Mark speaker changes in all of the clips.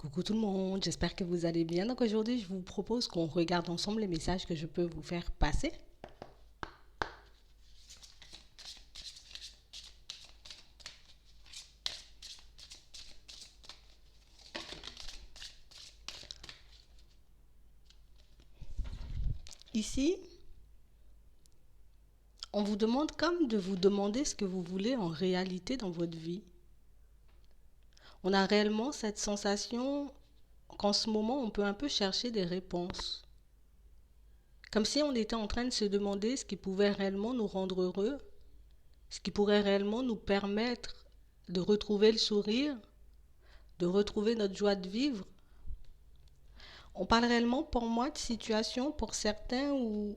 Speaker 1: Coucou tout le monde, j'espère que vous allez bien. Donc aujourd'hui, je vous propose qu'on regarde ensemble les messages que je peux vous faire passer. Ici, on vous demande comme de vous demander ce que vous voulez en réalité dans votre vie. On a réellement cette sensation qu'en ce moment, on peut un peu chercher des réponses. Comme si on était en train de se demander ce qui pouvait réellement nous rendre heureux, ce qui pourrait réellement nous permettre de retrouver le sourire, de retrouver notre joie de vivre. On parle réellement pour moi de situations pour certains où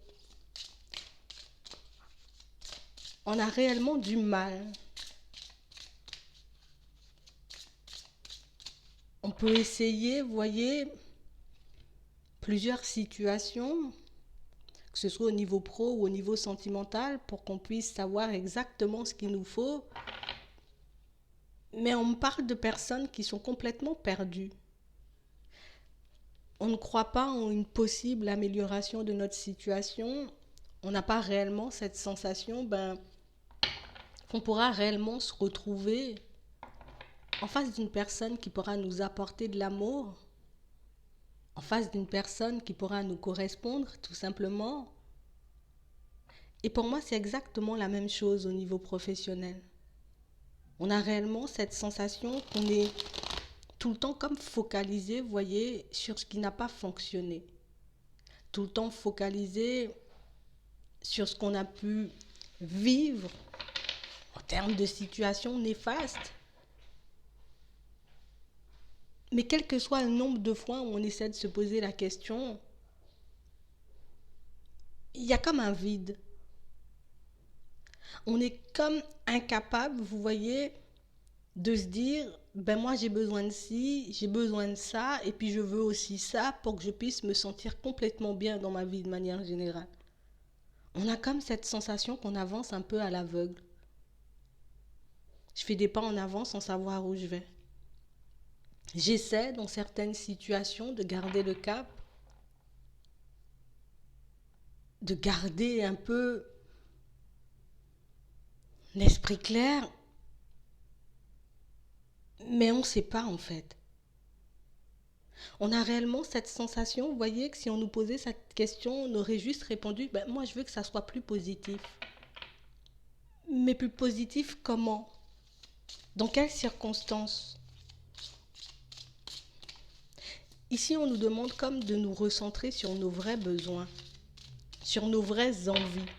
Speaker 1: on a réellement du mal. On peut essayer, vous voyez, plusieurs situations, que ce soit au niveau pro ou au niveau sentimental, pour qu'on puisse savoir exactement ce qu'il nous faut. Mais on me parle de personnes qui sont complètement perdues. On ne croit pas en une possible amélioration de notre situation. On n'a pas réellement cette sensation qu'on pourra réellement se retrouver en face d'une personne qui pourra nous apporter de l'amour, en face d'une personne qui pourra nous correspondre tout simplement. Et pour moi, c'est exactement la même chose au niveau professionnel. On a réellement cette sensation qu'on est tout le temps comme focalisé, vous voyez, sur ce qui n'a pas fonctionné. Tout le temps focalisé sur ce qu'on a pu vivre en termes de situations néfastes. Mais quel que soit le nombre de fois où on essaie de se poser la question, il y a comme un vide. On est comme incapable, vous voyez, de se dire, moi j'ai besoin de ci, j'ai besoin de ça, et puis je veux aussi ça pour que je puisse me sentir complètement bien dans ma vie de manière générale. On a comme cette sensation qu'on avance un peu à l'aveugle. Je fais des pas en avant sans savoir où je vais. J'essaie dans certaines situations de garder le cap, de garder un peu l'esprit clair, mais on ne sait pas en fait. On a réellement cette sensation, vous voyez, que si on nous posait cette question, on aurait juste répondu, moi je veux que ça soit plus positif. Mais plus positif comment? Dans quelles circonstances? Ici, on nous demande comme de nous recentrer sur nos vrais besoins, sur nos vraies envies,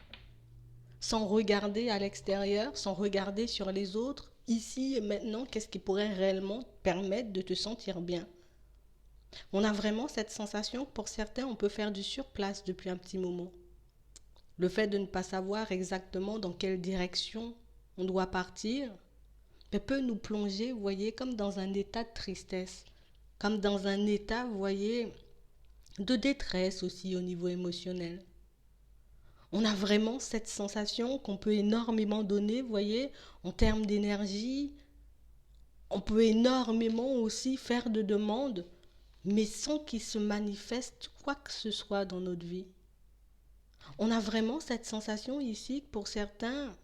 Speaker 1: sans regarder à l'extérieur, sans regarder sur les autres. Ici et maintenant, qu'est-ce qui pourrait réellement te permettre de te sentir bien? On a vraiment cette sensation que pour certains, on peut faire du surplace depuis un petit moment. Le fait de ne pas savoir exactement dans quelle direction on doit partir peut nous plonger, vous voyez, comme dans un état de tristesse, comme dans un état, vous voyez, de détresse aussi au niveau émotionnel. On a vraiment cette sensation qu'on peut énormément donner, vous voyez, en termes d'énergie. On peut énormément aussi faire de demandes, mais sans qu'il se manifeste quoi que ce soit dans notre vie. On a vraiment cette sensation ici que pour certains,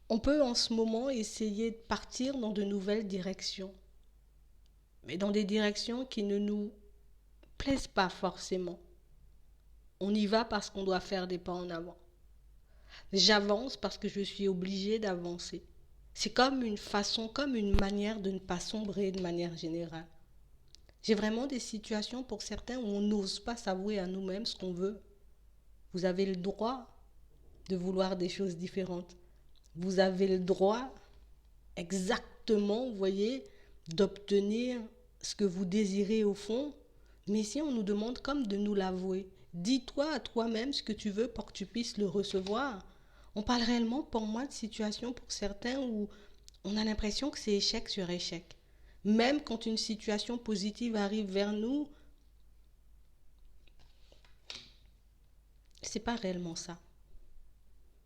Speaker 1: on peut en ce moment essayer de partir dans de nouvelles directions, mais dans des directions qui ne nous plaisent pas forcément. On y va parce qu'on doit faire des pas en avant. J'avance parce que je suis obligée d'avancer. C'est comme une façon, comme une manière de ne pas sombrer de manière générale. J'ai vraiment des situations pour certains où on n'ose pas s'avouer à nous-mêmes ce qu'on veut. Vous avez le droit de vouloir des choses différentes. Vous avez le droit exactement, vous voyez, d'obtenir ce que vous désirez au fond. Mais ici, on nous demande comme de nous l'avouer. Dis-toi à toi-même ce que tu veux pour que tu puisses le recevoir. On parle réellement pour moi de situations pour certains où on a l'impression que c'est échec sur échec. Même quand une situation positive arrive vers nous, c'est pas réellement ça.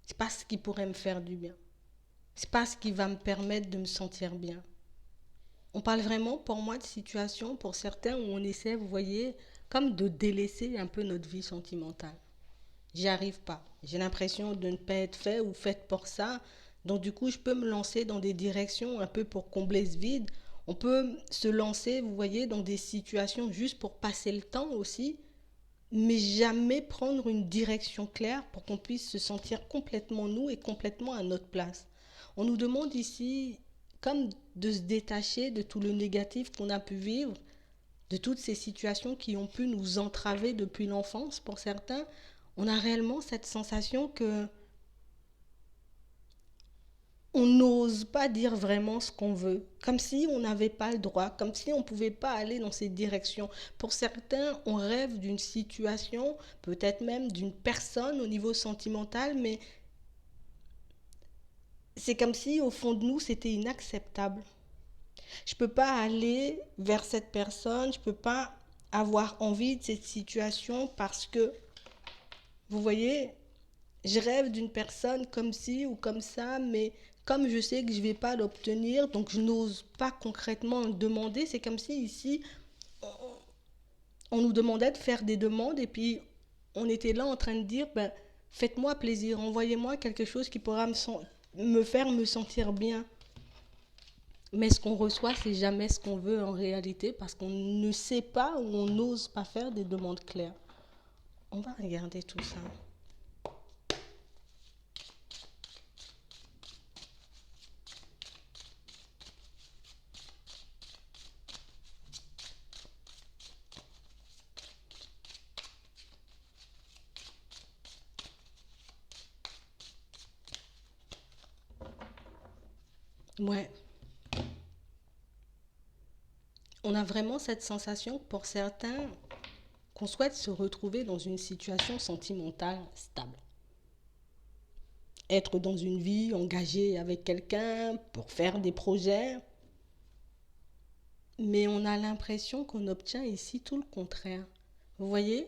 Speaker 1: C'est pas ce qui pourrait me faire du bien. C'est pas ce qui va me permettre de me sentir bien. On parle vraiment, pour moi, de situations, pour certains, où on essaie, vous voyez, comme de délaisser un peu notre vie sentimentale. J'y arrive pas. J'ai l'impression de ne pas être fait ou faite pour ça. Donc du coup, je peux me lancer dans des directions un peu pour combler ce vide. On peut se lancer, vous voyez, dans des situations juste pour passer le temps aussi, mais jamais prendre une direction claire pour qu'on puisse se sentir complètement nous et complètement à notre place. On nous demande ici comme de se détacher de tout le négatif qu'on a pu vivre, de toutes ces situations qui ont pu nous entraver depuis l'enfance pour certains. On a réellement cette sensation que on n'ose pas dire vraiment ce qu'on veut, comme si on n'avait pas le droit, comme si on ne pouvait pas aller dans cette direction. Pour certains, on rêve d'une situation, peut-être même d'une personne au niveau sentimental, mais c'est comme si au fond de nous, c'était inacceptable. Je ne peux pas aller vers cette personne, je ne peux pas avoir envie de cette situation parce que, vous voyez, je rêve d'une personne comme ci ou comme ça, mais comme je sais que je ne vais pas l'obtenir, donc je n'ose pas concrètement le demander. C'est comme si ici, on, on nous demandait de faire des demandes et puis on était là en train de dire, ben, faites-moi plaisir, envoyez-moi quelque chose qui pourra me faire me sentir bien. Mais ce qu'on reçoit, c'est jamais ce qu'on veut en réalité parce qu'on ne sait pas ou on n'ose pas faire des demandes claires. On va regarder tout ça. Ouais. On a vraiment cette sensation pour certains qu'on souhaite se retrouver dans une situation sentimentale stable. Être dans une vie engagée avec quelqu'un pour faire des projets. Mais on a l'impression qu'on obtient ici tout le contraire. Vous voyez,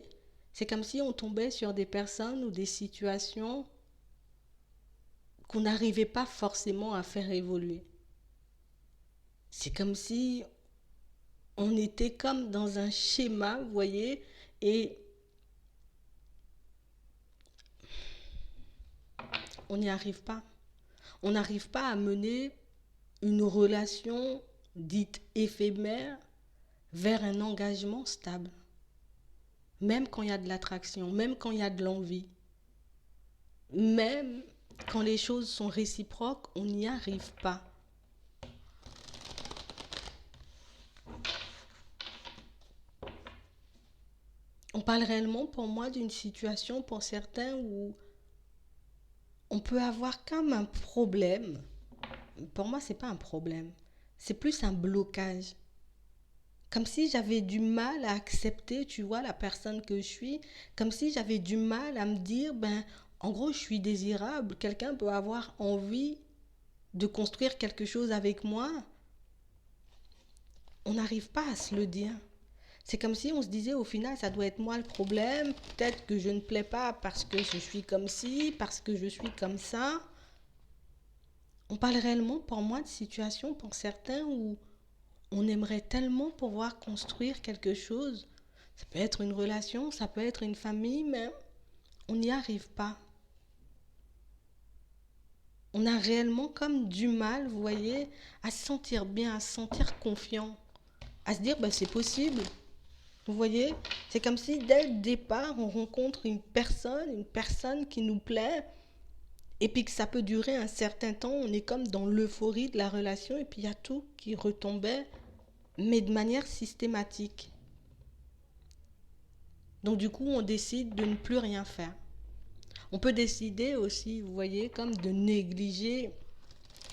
Speaker 1: c'est comme si on tombait sur des personnes ou des situations qu'on n'arrivait pas forcément à faire évoluer. C'est comme si on était comme dans un schéma, vous voyez, et on n'y arrive pas. On n'arrive pas à mener une relation dite éphémère vers un engagement stable. Même quand il y a de l'attraction, même quand il y a de l'envie, même quand les choses sont réciproques, on n'y arrive pas. On parle réellement pour moi d'une situation pour certains où on peut avoir comme un problème. Pour moi, c'est pas un problème. C'est plus un blocage. Comme si j'avais du mal à accepter, tu vois, la personne que je suis. Comme si j'avais du mal à me dire, ben, en gros, je suis désirable. Quelqu'un peut avoir envie de construire quelque chose avec moi. On n'arrive pas à se le dire. C'est comme si on se disait au final, ça doit être moi le problème. Peut-être que je ne plais pas parce que je suis comme ci, parce que je suis comme ça. On parle réellement pour moi de situations pour certains où on aimerait tellement pouvoir construire quelque chose. Ça peut être une relation, ça peut être une famille, mais on n'y arrive pas. On a réellement comme du mal, vous voyez, à se sentir bien, à se sentir confiant, à se dire, ben, c'est possible. Vous voyez, c'est comme si dès le départ, on rencontre une personne qui nous plaît, et puis que ça peut durer un certain temps, on est comme dans l'euphorie de la relation, et puis il y a tout qui retombait, mais de manière systématique. Donc du coup, on décide de ne plus rien faire. On peut décider aussi, vous voyez, comme de négliger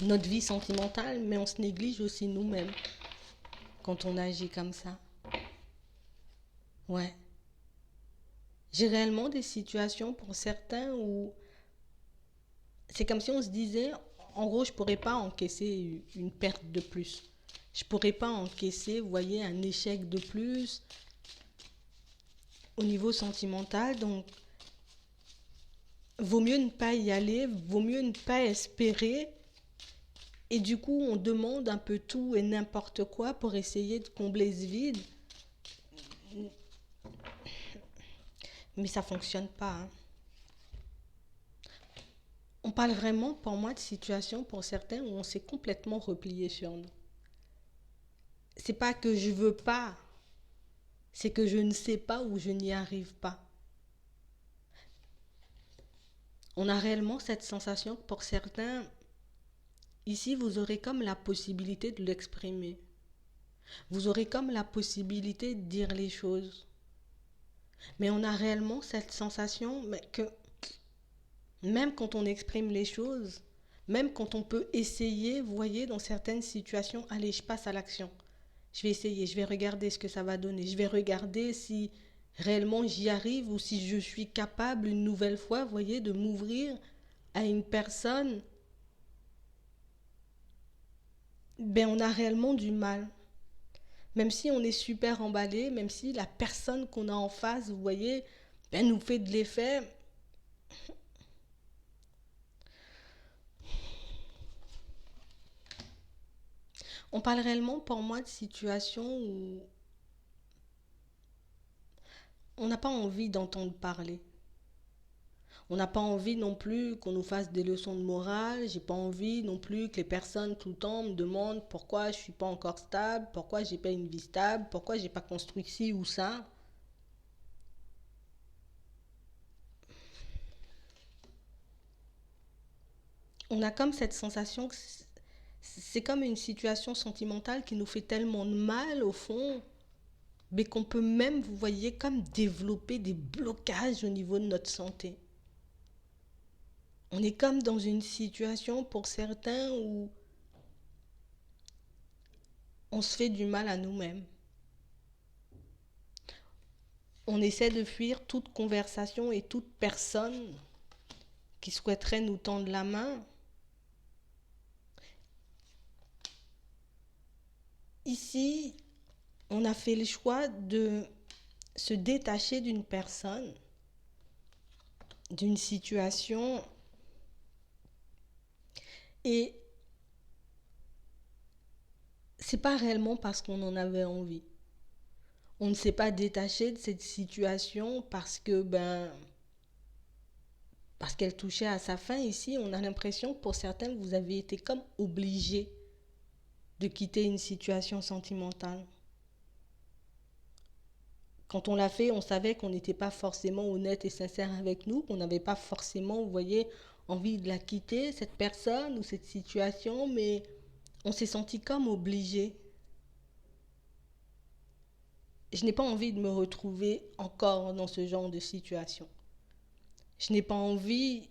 Speaker 1: notre vie sentimentale, mais on se néglige aussi nous-mêmes quand on agit comme ça. Ouais. J'ai réellement des situations pour certains où c'est comme si on se disait, en gros, je ne pourrais pas encaisser une perte de plus. Je ne pourrais pas encaisser, vous voyez, un échec de plus au niveau sentimental. Donc, vaut mieux ne pas y aller, vaut mieux ne pas espérer Et du coup, on demande un peu tout et n'importe quoi pour essayer de combler ce vide. Mais ça ne fonctionne pas, hein. On parle vraiment, pour moi, de situations pour certains où on s'est complètement replié sur nous. C'est pas que je veux pas, c'est que je ne sais pas ou je n'y arrive pas. On a réellement cette sensation que pour certains, ici, vous aurez comme la possibilité de l'exprimer. Vous aurez comme la possibilité de dire les choses. Mais on a réellement cette sensation que même quand on exprime les choses, même quand on peut essayer, vous voyez, dans certaines situations, allez, je passe à l'action. Je vais essayer, je vais regarder ce que ça va donner. Je vais regarder si réellement j'y arrive ou si je suis capable une nouvelle fois, vous voyez, de m'ouvrir à une personne. Ben, on a réellement du mal. Même si on est super emballé, même si la personne qu'on a en face, vous voyez, ben, nous fait de l'effet. On parle réellement pour moi de situations où on n'a pas envie d'entendre parler. On n'a pas envie non plus qu'on nous fasse des leçons de morale. J'ai pas envie non plus que les personnes tout le temps me demandent pourquoi je suis pas encore stable, pourquoi j'ai pas une vie stable, pourquoi j'ai pas construit ci ou ça. On a comme cette sensation que c'est comme une situation sentimentale qui nous fait tellement de mal au fond, mais qu'on peut même, vous voyez, comme développer des blocages au niveau de notre santé. On est comme dans une situation pour certains où on se fait du mal à nous-mêmes. On essaie de fuir toute conversation et toute personne qui souhaiterait nous tendre la main. Ici, on a fait le choix de se détacher d'une personne, d'une situation, et c'est pas réellement parce qu'on en avait envie. On ne s'est pas détaché de cette situation parce qu'elle touchait à sa fin. Ici, on a l'impression que pour certains, vous avez été comme obligé de quitter une situation sentimentale. Quand on l'a fait, on savait qu'on n'était pas forcément honnête et sincère avec nous, qu'on n'avait pas forcément, vous voyez, envie de la quitter, cette personne ou cette situation, mais on s'est senti comme obligé. Je n'ai pas envie de me retrouver encore dans ce genre de situation. Je n'ai pas envie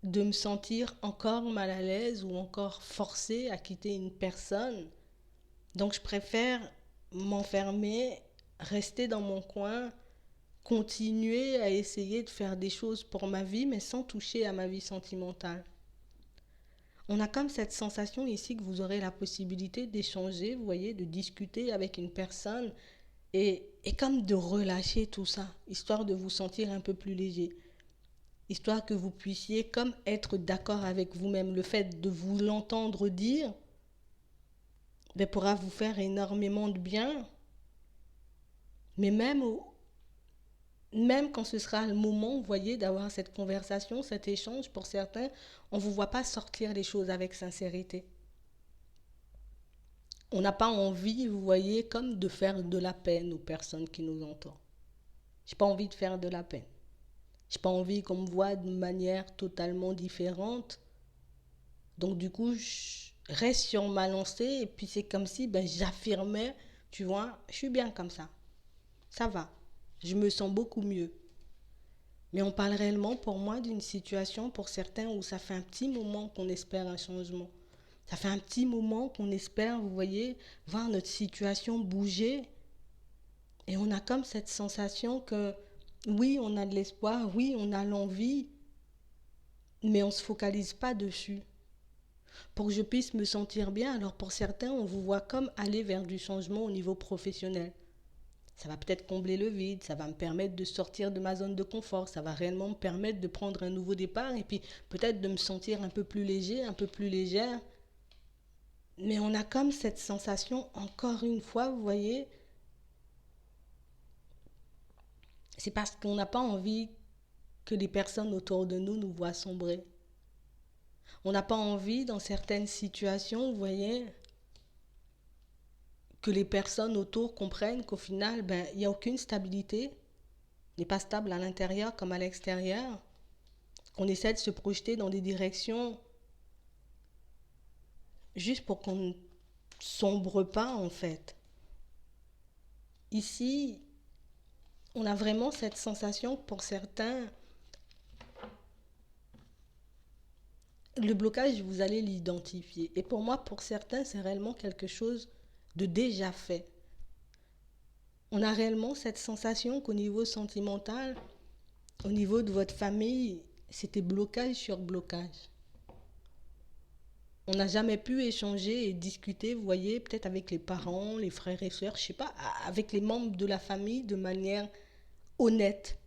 Speaker 1: de me sentir encore mal à l'aise ou encore forcée à quitter une personne. Donc je préfère m'enfermer, rester dans mon coin, continuer à essayer de faire des choses pour ma vie, mais sans toucher à ma vie sentimentale. On a comme cette sensation ici que vous aurez la possibilité d'échanger, vous voyez, de discuter avec une personne et comme de relâcher tout ça, histoire de vous sentir un peu plus léger. Histoire que vous puissiez comme être d'accord avec vous-même. Le fait de vous l'entendre dire pourra vous faire énormément de bien. Mais même quand ce sera le moment, vous voyez, d'avoir cette conversation, cet échange, pour certains, on ne vous voit pas sortir les choses avec sincérité. On n'a pas envie, vous voyez, comme de faire de la peine aux personnes qui nous entourent. J'ai pas envie de faire de la peine. J'ai pas envie qu'on me voie de manière totalement différente. Donc du coup, je reste sur ma lancée et puis c'est comme si j'affirmais, tu vois, je suis bien comme ça va, je me sens beaucoup mieux. Mais on parle réellement pour moi d'une situation pour certains où ça fait un petit moment qu'on espère un changement. Ça fait un petit moment qu'on espère, vous voyez, voir notre situation bouger. Et on a comme cette sensation que oui, on a de l'espoir, oui, on a l'envie, mais on ne se focalise pas dessus. Pour que je puisse me sentir bien, alors pour certains, on vous voit comme aller vers du changement au niveau professionnel. Ça va peut-être combler le vide, ça va me permettre de sortir de ma zone de confort, ça va réellement me permettre de prendre un nouveau départ et puis peut-être de me sentir un peu plus léger, un peu plus légère. Mais on a comme cette sensation, encore une fois, vous voyez, c'est parce qu'on n'a pas envie que les personnes autour de nous nous voient sombrer. On n'a pas envie, dans certaines situations, vous voyez, que les personnes autour comprennent qu'au final, ben, il n'y a aucune stabilité, n'est pas stable à l'intérieur comme à l'extérieur, qu'on essaie de se projeter dans des directions juste pour qu'on ne sombre pas en fait. Ici, on a vraiment cette sensation que pour certains, le blocage, vous allez l'identifier. Et pour moi, pour certains, c'est réellement quelque chose de déjà fait. On a réellement cette sensation qu'au niveau sentimental, au niveau de votre famille, c'était blocage sur blocage. On n'a jamais pu échanger et discuter, vous voyez, peut-être avec les parents, les frères et sœurs, je sais pas, avec les membres de la famille de manière honnête.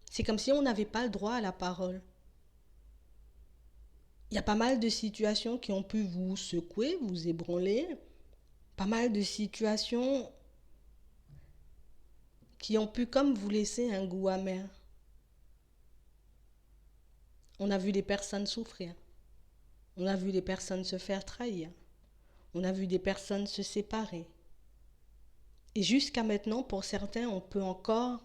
Speaker 1: C'est comme si on n'avait pas le droit à la parole. Il y a pas mal de situations qui ont pu vous secouer, vous ébranler, pas mal de situations qui ont pu comme vous laisser un goût amer. On a vu des personnes souffrir, on a vu des personnes se faire trahir, on a vu des personnes se séparer. Et jusqu'à maintenant, pour certains, on peut encore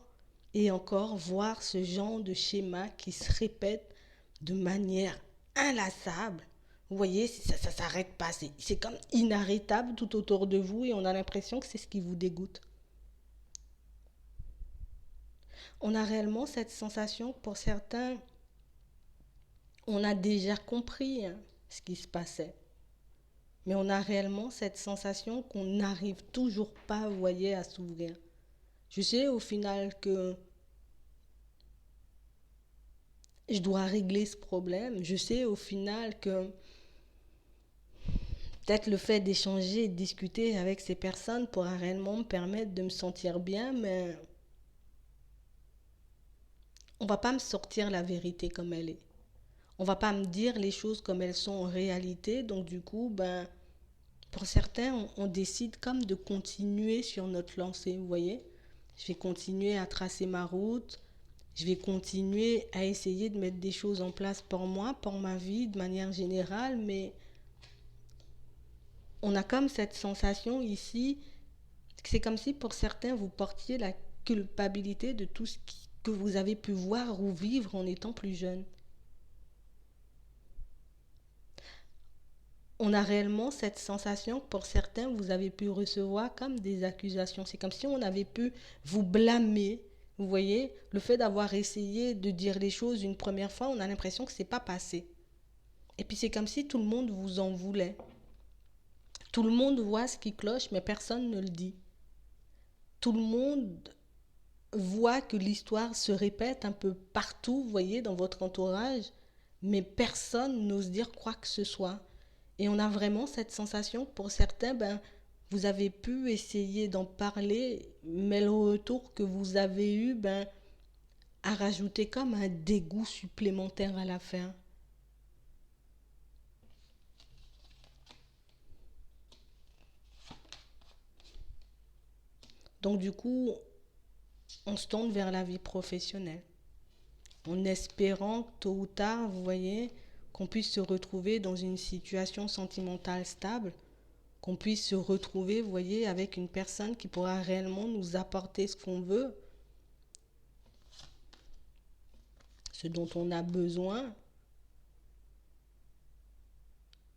Speaker 1: et encore voir ce genre de schéma qui se répète de manière inlassable. Vous voyez, ça ne s'arrête pas. C'est comme inarrêtable tout autour de vous et on a l'impression que c'est ce qui vous dégoûte. On a réellement cette sensation que pour certains, on a déjà compris ce qui se passait. Mais on a réellement cette sensation qu'on n'arrive toujours pas, vous voyez, à s'ouvrir. Je sais au final que je dois régler ce problème. Je sais au final que peut-être le fait d'échanger et de discuter avec ces personnes pourra réellement me permettre de me sentir bien, mais on va pas me sortir la vérité comme elle est. On va pas me dire les choses comme elles sont en réalité. Donc du coup, ben, pour certains, on décide comme de continuer sur notre lancée, vous voyez. Je vais continuer à tracer ma route. Je vais continuer à essayer de mettre des choses en place pour moi, pour ma vie de manière générale, mais on a comme cette sensation ici que c'est comme si pour certains vous portiez la culpabilité de tout ce que vous avez pu voir ou vivre en étant plus jeune. On a réellement cette sensation que pour certains vous avez pu recevoir comme des accusations. C'est comme si on avait pu vous blâmer. Vous voyez, le fait d'avoir essayé de dire les choses une première fois, on a l'impression que c'est pas passé. Et puis c'est comme si tout le monde vous en voulait. Tout le monde voit ce qui cloche, mais personne ne le dit. Tout le monde voit que l'histoire se répète un peu partout, vous voyez, dans votre entourage, mais personne n'ose dire quoi que ce soit. Et on a vraiment cette sensation que pour certains, ben, vous avez pu essayer d'en parler, mais le retour que vous avez eu, ben, a rajouté comme un dégoût supplémentaire à l'affaire. Donc du coup, on se tourne vers la vie professionnelle, en espérant que tôt ou tard, vous voyez, qu'on puisse se retrouver dans une situation sentimentale stable, qu'on puisse se retrouver, vous voyez, avec une personne qui pourra réellement nous apporter ce qu'on veut, ce dont on a besoin.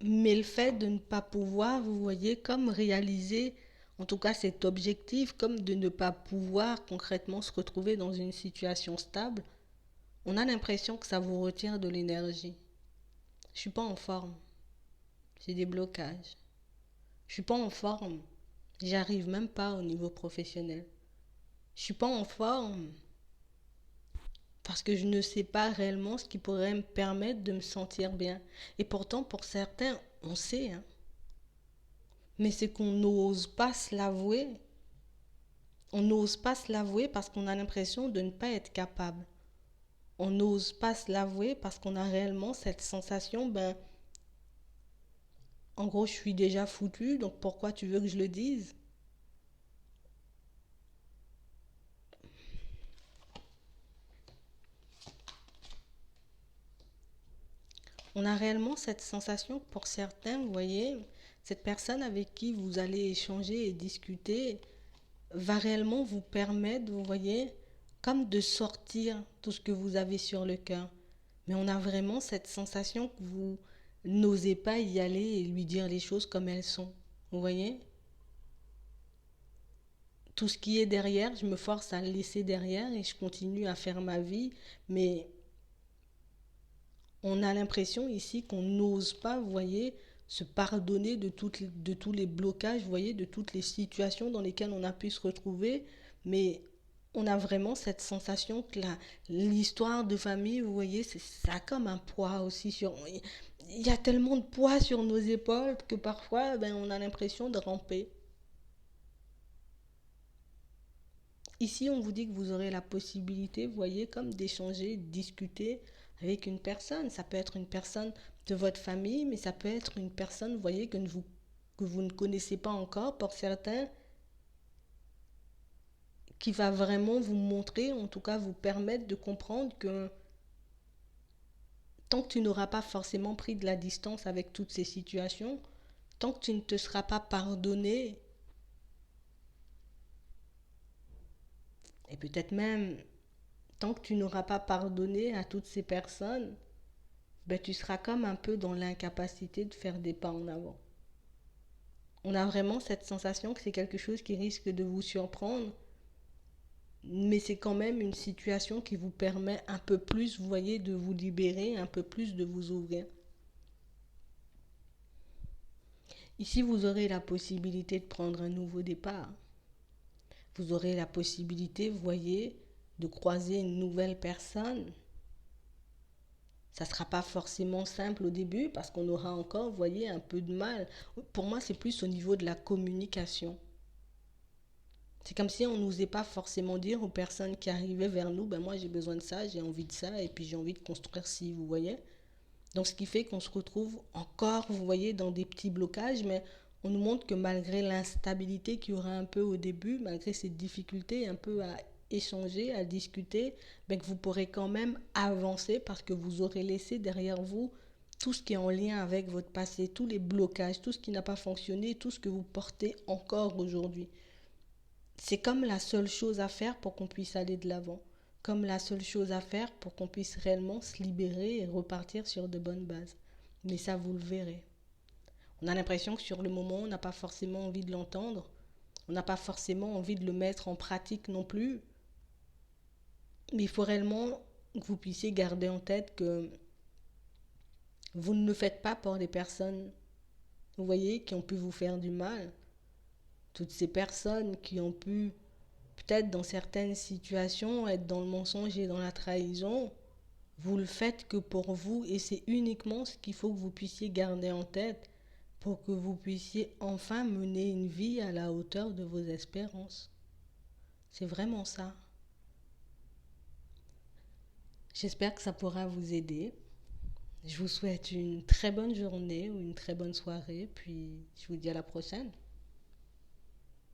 Speaker 1: Mais le fait de ne pas pouvoir, vous voyez, comme réaliser, en tout cas cet objectif, comme de ne pas pouvoir concrètement se retrouver dans une situation stable, on a l'impression que ça vous retire de l'énergie. Je suis pas en forme. J'ai des blocages. Je suis pas en forme. J'arrive même pas au niveau professionnel. Je suis pas en forme parce que je ne sais pas réellement ce qui pourrait me permettre de me sentir bien. Et pourtant, pour certains, on sait, hein. Mais c'est qu'on n'ose pas se l'avouer. On n'ose pas se l'avouer parce qu'on a l'impression de ne pas être capable. On n'ose pas se l'avouer parce qu'on a réellement cette sensation, ben, En gros, je suis déjà foutue, donc pourquoi tu veux que je le dise? On a réellement cette sensation que pour certains, vous voyez, cette personne avec qui vous allez échanger et discuter va réellement vous permettre, vous voyez, comme de sortir tout ce que vous avez sur le cœur. Mais on a vraiment cette sensation que vous n'osez pas y aller et lui dire les choses comme elles sont. Vous voyez? Tout ce qui est derrière, je me force à le laisser derrière et je continue à faire ma vie. Mais on a l'impression ici qu'on n'ose pas, vous voyez, se pardonner de tous les blocages, vous voyez, de toutes les situations dans lesquelles on a pu se retrouver. Mais on a vraiment cette sensation que l'histoire de famille, vous voyez, ça a comme un poids aussi sur... Il y a tellement de poids sur nos épaules que parfois, ben, on a l'impression de ramper. Ici, on vous dit que vous aurez la possibilité, vous voyez, comme d'échanger, de discuter avec une personne. Ça peut être une personne de votre famille, mais ça peut être une personne, vous voyez, que vous ne connaissez pas encore pour certains, qui va vraiment vous montrer, en tout cas vous permettre de comprendre que tant que tu n'auras pas forcément pris de la distance avec toutes ces situations, tant que tu ne te seras pas pardonné, et peut-être même tant que tu n'auras pas pardonné à toutes ces personnes, ben, tu seras comme un peu dans l'incapacité de faire des pas en avant. On a vraiment cette sensation que c'est quelque chose qui risque de vous surprendre, mais c'est quand même une situation qui vous permet un peu plus, vous voyez, de vous libérer, un peu plus de vous ouvrir. Ici, vous aurez la possibilité de prendre un nouveau départ. Vous aurez la possibilité, vous voyez, de croiser une nouvelle personne. Ça ne sera pas forcément simple au début parce qu'on aura encore, vous voyez, un peu de mal. Pour moi, c'est plus au niveau de la communication. C'est comme si on n'osait pas forcément dire aux personnes qui arrivaient vers nous, ben moi j'ai besoin de ça, j'ai envie de ça, et puis j'ai envie de construire ci, vous voyez. Donc ce qui fait qu'on se retrouve encore, vous voyez, dans des petits blocages, mais on nous montre que malgré l'instabilité qu'il y aura un peu au début, malgré ces difficultés un peu à échanger, à discuter, ben que vous pourrez quand même avancer parce que vous aurez laissé derrière vous tout ce qui est en lien avec votre passé, tous les blocages, tout ce qui n'a pas fonctionné, tout ce que vous portez encore aujourd'hui. C'est comme la seule chose à faire pour qu'on puisse aller de l'avant, comme la seule chose à faire pour qu'on puisse réellement se libérer et repartir sur de bonnes bases. Mais ça, vous le verrez. On a l'impression que sur le moment, on n'a pas forcément envie de l'entendre, on n'a pas forcément envie de le mettre en pratique non plus, mais il faut réellement que vous puissiez garder en tête que vous ne le faites pas pour des personnes, vous voyez, qui ont pu vous faire du mal. Toutes ces personnes qui ont pu peut-être dans certaines situations être dans le mensonge et dans la trahison, vous le faites que pour vous et c'est uniquement ce qu'il faut que vous puissiez garder en tête pour que vous puissiez enfin mener une vie à la hauteur de vos espérances. C'est vraiment ça. J'espère que ça pourra vous aider. Je vous souhaite une très bonne journée ou une très bonne soirée, puis je vous dis à la prochaine.